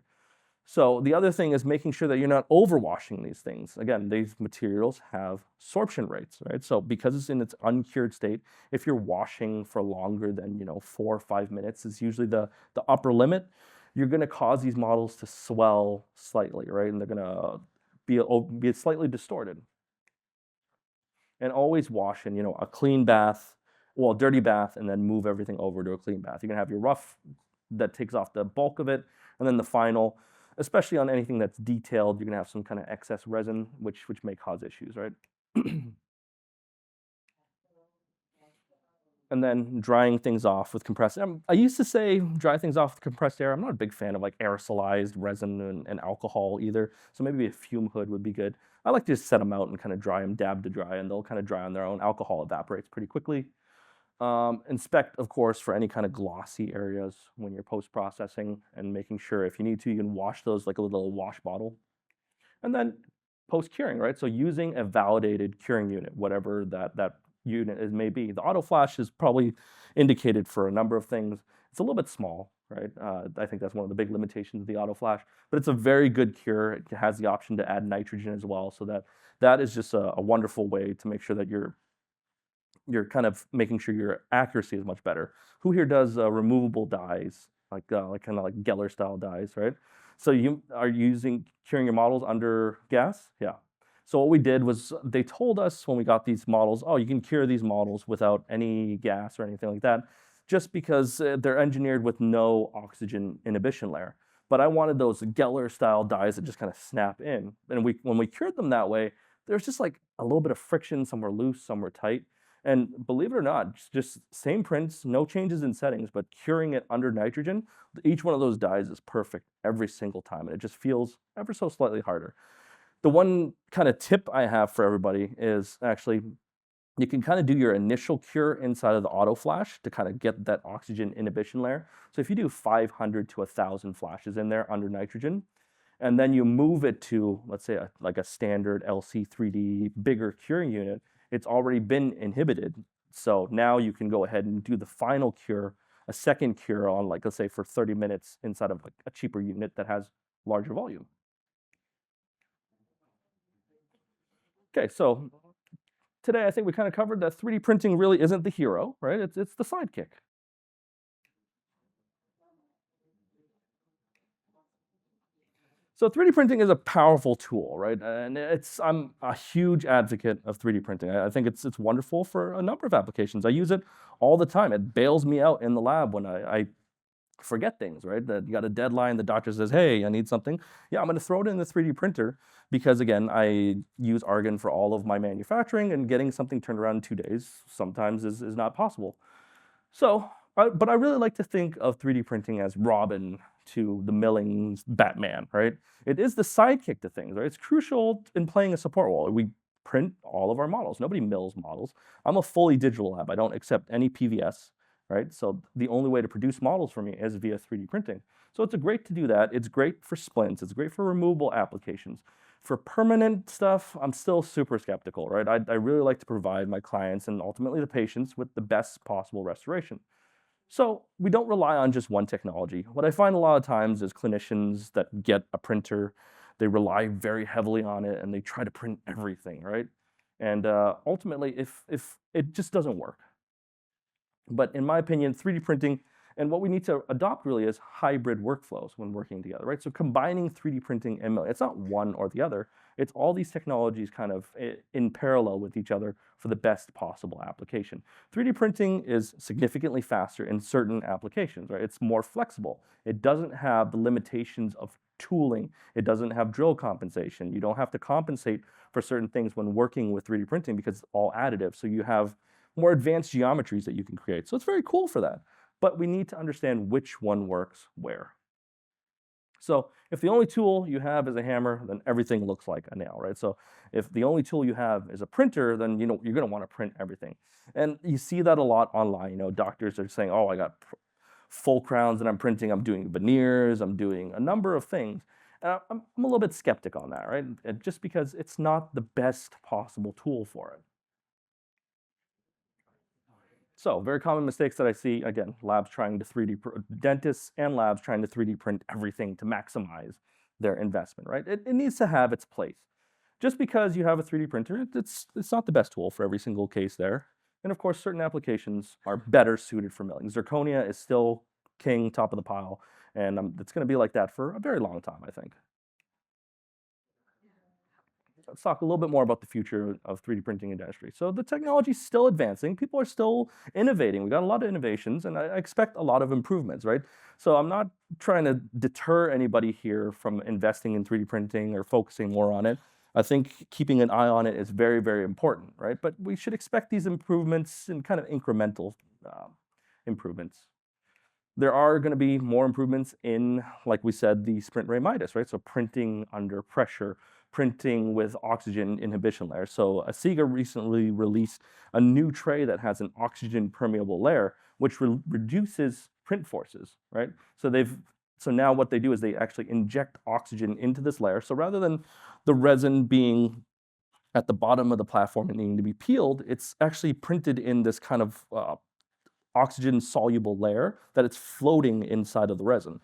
So the other thing is making sure that you're not overwashing these things. Again, these materials have sorption rates, right? So because it's in its uncured state, if you're washing for longer than 4 or 5 minutes is usually the upper limit, you're going to cause these models to swell slightly, right? And they're going to be slightly distorted. And always wash in a clean bath, well, a dirty bath, and then move everything over to a clean bath. You're going to have your rough that takes off the bulk of it, and then the final. Especially on anything that's detailed, you're going to have some kind of excess resin, which may cause issues, right? And then drying things off with compressed air. I used to say dry things off with compressed air. I'm not a big fan of like aerosolized resin and alcohol either, so maybe a fume hood would be good. I like to just set them out and kind of dry them, dab to dry, and they'll kind of dry on their own. Alcohol evaporates pretty quickly. Inspect, of course, for any kind of glossy areas when you're post-processing, and making sure if you need to, you can wash those like a little wash bottle. And then post-curing, right? So using a validated curing unit, whatever that unit is may be. The auto flash is probably indicated for a number of things. It's a little bit small, right? I think that's one of the big limitations of the auto flash, but it's a very good cure. It has the option to add nitrogen as well, so that is just a wonderful way to make sure that you're kind of making sure your accuracy is much better. Who here does removable dyes, like kind of like Geller style dyes, right? So you are curing your models under gas? Yeah. So what we did was they told us when we got these models, oh, you can cure these models without any gas or anything like that, just because they're engineered with no oxygen inhibition layer. But I wanted those Geller style dyes that just kind of snap in. And when we cured them that way, there's just like a little bit of friction. Some were loose, some were tight. And believe it or not, just same prints, no changes in settings, but curing it under nitrogen, each one of those dyes is perfect every single time, and it just feels ever so slightly harder. The one kind of tip I have for everybody is actually you can kind of do your initial cure inside of the auto flash to kind of get that oxygen inhibition layer. So if you do 500 to 1,000 flashes in there under nitrogen, and then you move it to, let's say, like a standard LC3D bigger curing unit, it's already been inhibited. So now you can go ahead and do the final cure, a second cure on, like, let's say for 30 minutes inside of like a cheaper unit that has larger volume. Okay, so today I think we kind of covered that 3D printing really isn't the hero, right? It's the sidekick. So 3D printing is a powerful tool, right? And I'm a huge advocate of 3D printing. I think it's wonderful for a number of applications. I use it all the time. It bails me out in the lab when I forget things, right? That you got a deadline, the doctor says, hey, I need something. Yeah, I'm going to throw it in the 3D printer because, again, I use Argen for all of my manufacturing, and getting something turned around in 2 days sometimes is not possible. So, but I really like to think of 3D printing as Robin to the milling's Batman, right? It is the sidekick to things, right? It's crucial in playing a support role. We print all of our models. Nobody mills models. I'm a fully digital lab. I don't accept any PVS, right? So the only way to produce models for me is via 3D printing. So it's great to do that. It's great for splints. It's great for removable applications. For permanent stuff, I'm still super skeptical, right? I really like to provide my clients and ultimately the patients with the best possible restoration. So we don't rely on just one technology. What I find a lot of times is clinicians that get a printer, they rely very heavily on it and they try to print everything, right? And ultimately, if it just doesn't work. But in my opinion, 3D printing, and what we need to adopt really is hybrid workflows when working together, right? So combining 3D printing and milling, it's not one or the other. It's all these technologies kind of in parallel with each other for the best possible application. 3D printing is significantly faster in certain applications, right? It's more flexible. It doesn't have the limitations of tooling. It doesn't have drill compensation. You don't have to compensate for certain things when working with 3D printing because it's all additive. So you have more advanced geometries that you can create. So it's very cool for that. But we need to understand which one works where. So if the only tool you have is a hammer, then everything looks like a nail, right? So if the only tool you have is a printer, then you're going to want to print everything. And you see that a lot online. Doctors are saying, oh, I got full crowns that I'm printing. I'm doing veneers. I'm doing a number of things. And I'm a little bit skeptic on that, right? Just because it's not the best possible tool for it. So very common mistakes that I see, again, dentists and labs trying to 3D print everything to maximize their investment, right? It needs to have its place. Just because you have a 3D printer, it's not the best tool for every single case there. And of course, certain applications are better suited for milling. Zirconia is still king, top of the pile, and it's going to be like that for a very long time, I think. Let's talk a little bit more about the future of 3D printing in dentistry. So the technology is still advancing. People are still innovating. We got a lot of innovations, and I expect a lot of improvements, right? So I'm not trying to deter anybody here from investing in 3D printing or focusing more on it. I think keeping an eye on it is very, very important, right? But we should expect these improvements in kind of incremental improvements. There are going to be more improvements in, like we said, the sprint ray Midas, right? So printing under pressure, printing with oxygen inhibition layers. So Asiga recently released a new tray that has an oxygen permeable layer, which reduces print forces, right? So now what they do is they actually inject oxygen into this layer. So rather than the resin being at the bottom of the platform and needing to be peeled, it's actually printed in this kind of oxygen soluble layer that it's floating inside of the resin.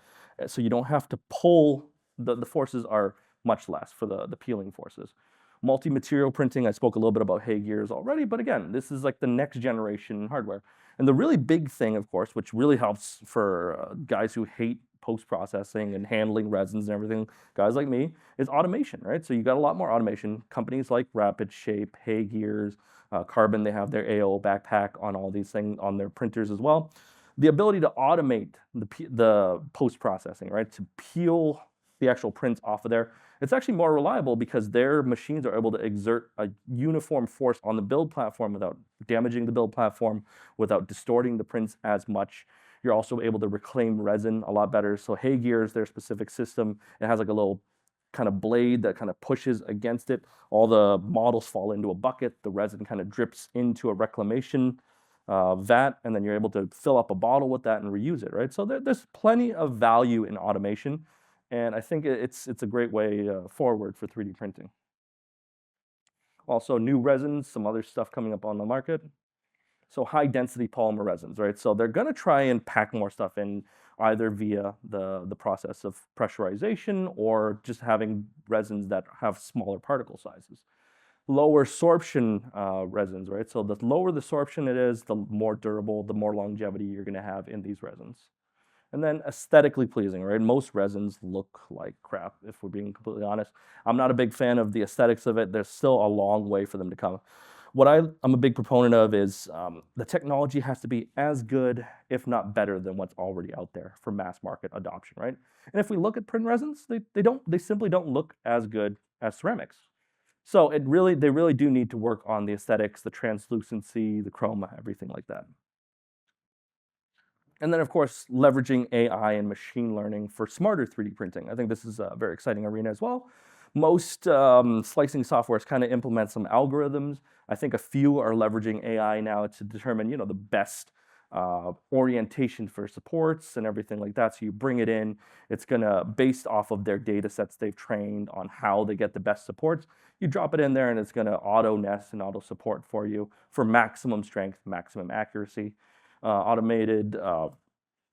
So you don't have to pull, the forces are much less for the peeling forces. Multi-material printing, I spoke a little bit about Hay gears already, but again, this is like the next generation hardware. And the really big thing, of course, which really helps for guys who hate post-processing and handling resins and everything, guys like me, is automation, right? So you got a lot more automation. Companies like Rapid Shape, Hay gears, Carbon, they have their AO backpack on all these things on their printers as well. The ability to automate the post-processing, right? To peel the actual prints off of there. It's actually more reliable because their machines are able to exert a uniform force on the build platform without damaging the build platform, without distorting the prints as much. You're also able to reclaim resin a lot better. So Hay gears, their specific system, it has like a little kind of blade that kind of pushes against it. All the models fall into a bucket. The resin kind of drips into a reclamation vat, and then you're able to fill up a bottle with that and reuse it, right? So there's plenty of value in automation, and I think it's a great way forward for 3D printing. Also, new resins, some other stuff coming up on the market. So high density polymer resins, right? So they're going to try and pack more stuff in either via the process of pressurization or just having resins that have smaller particle sizes. Lower sorption resins, right? So the lower the sorption it is, the more durable, the more longevity you're going to have in these resins. And then aesthetically pleasing, right? Most resins look like crap, if we're being completely honest. I'm not a big fan of the aesthetics of it. There's still a long way for them to come. What I'm a big proponent of is the technology has to be as good, if not better, than what's already out there for mass market adoption, right? And if we look at print resins, they simply don't look as good as ceramics. So they really do need to work on the aesthetics, the translucency, the chroma, everything like that. And then, of course, leveraging AI and machine learning for smarter 3D printing. I think this is a very exciting arena as well. Most slicing softwares kind of implement some algorithms. I think a few are leveraging AI now to determine, the best orientation for supports and everything like that. So you bring it in, it's gonna, based off of their data sets they've trained on how they get the best supports, you drop it in there and it's gonna auto nest and auto support for you for maximum strength, maximum accuracy. Automated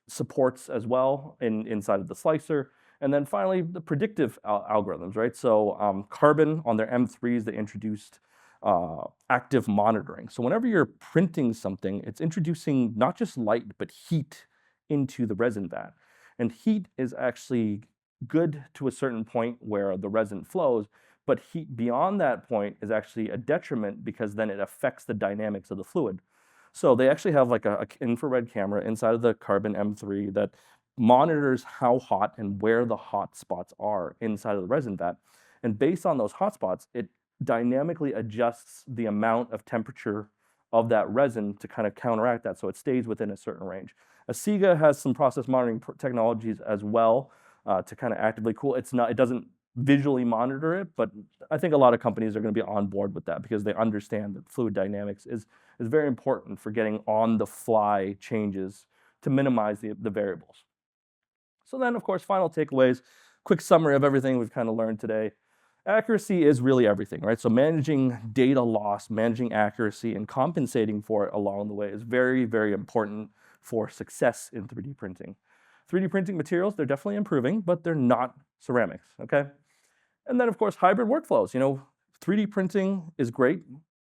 supports as well inside of the slicer. And then finally, the predictive algorithms, right? So Carbon, on their M3s, they introduced active monitoring. So whenever you're printing something, it's introducing not just light, but heat into the resin vat. And heat is actually good to a certain point where the resin flows, but heat beyond that point is actually a detriment because then it affects the dynamics of the fluid. So they actually have like an infrared camera inside of the Carbon M3 that monitors how hot and where the hot spots are inside of the resin vat. And based on those hot spots, it dynamically adjusts the amount of temperature of that resin to kind of counteract that so it stays within a certain range. Asiga has some process monitoring technologies as well to kind of actively cool. It doesn't visually monitor it, but I think a lot of companies are going to be on board with that because they understand that fluid dynamics is very important for getting on the fly changes to minimize the variables. So then, of course, final takeaways, quick summary of everything we've kind of learned today. Accuracy is really everything, right? So managing data loss, managing accuracy, and compensating for it along the way is very, very important for success in 3D printing. 3D printing materials, they're definitely improving, but they're not ceramics, okay? And then, of course, hybrid workflows. 3D printing is great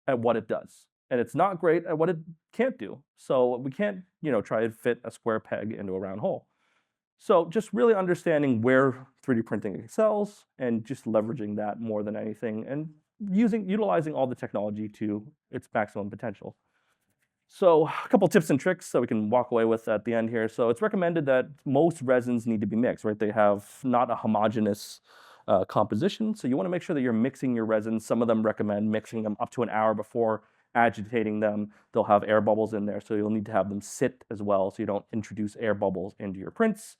at what it does, and it's not great at what it can't do. So we can't, try to fit a square peg into a round hole. So just really understanding where 3D printing excels and just leveraging that more than anything and utilizing all the technology to its maximum potential. So a couple tips and tricks that we can walk away with at the end here. So it's recommended that most resins need to be mixed, right? They have not a homogeneous composition. So you want to make sure that you're mixing your resins. Some of them recommend mixing them up to an hour before agitating them. They'll have air bubbles in there, so you'll need to have them sit as well so you don't introduce air bubbles into your prints.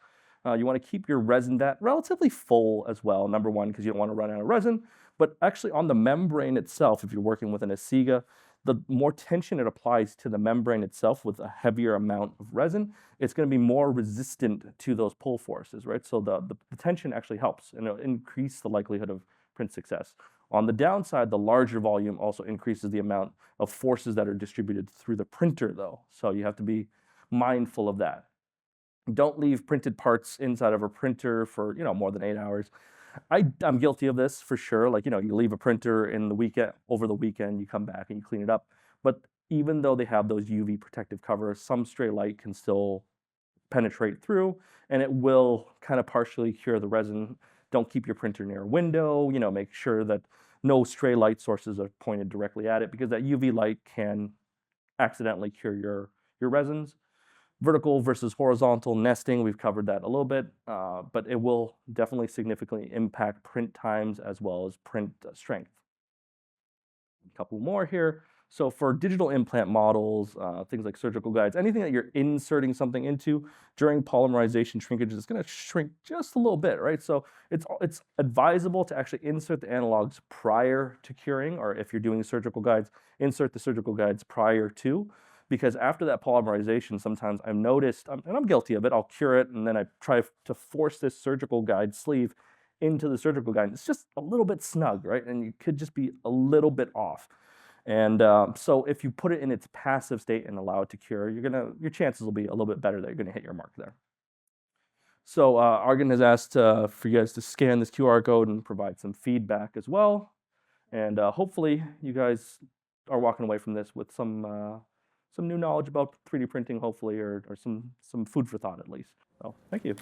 You want to keep your resin vat relatively full as well, number one, because you don't want to run out of resin. But actually on the membrane itself, if you're working with an Asiga, the more tension it applies to the membrane itself with a heavier amount of resin, it's going to be more resistant to those pull forces, right? So the tension actually helps and it'll increase the likelihood of print success. On the downside, the larger volume also increases the amount of forces that are distributed through the printer though. So you have to be mindful of that. Don't leave printed parts inside of a printer for more than 8 hours. I'm guilty of this for sure. Like, you leave a printer over the weekend, you come back and you clean it up. But even though they have those UV protective covers, some stray light can still penetrate through and it will kind of partially cure the resin. Don't keep your printer near a window, make sure that no stray light sources are pointed directly at it because that UV light can accidentally cure your resins. Vertical versus horizontal nesting, we've covered that a little bit, but it will definitely significantly impact print times as well as print strength. A couple more here. So for digital implant models, things like surgical guides, anything that you're inserting something into during polymerization shrinkage is going to shrink just a little bit, right? So it's advisable to actually insert the analogs prior to curing, or if you're doing surgical guides, insert the surgical guides prior to. Because after that polymerization, sometimes I've noticed, and I'm guilty of it, I'll cure it and then I try to force this surgical guide sleeve into the surgical guide. It's just a little bit snug, right? And you could just be a little bit off. And so if you put it in its passive state and allow it to cure, your chances will be a little bit better that you're going to hit your mark there. So Argen has asked for you guys to scan this QR code and provide some feedback as well. And hopefully you guys are walking away from this with some new knowledge about 3D printing, hopefully, or some food for thought at least. So thank you.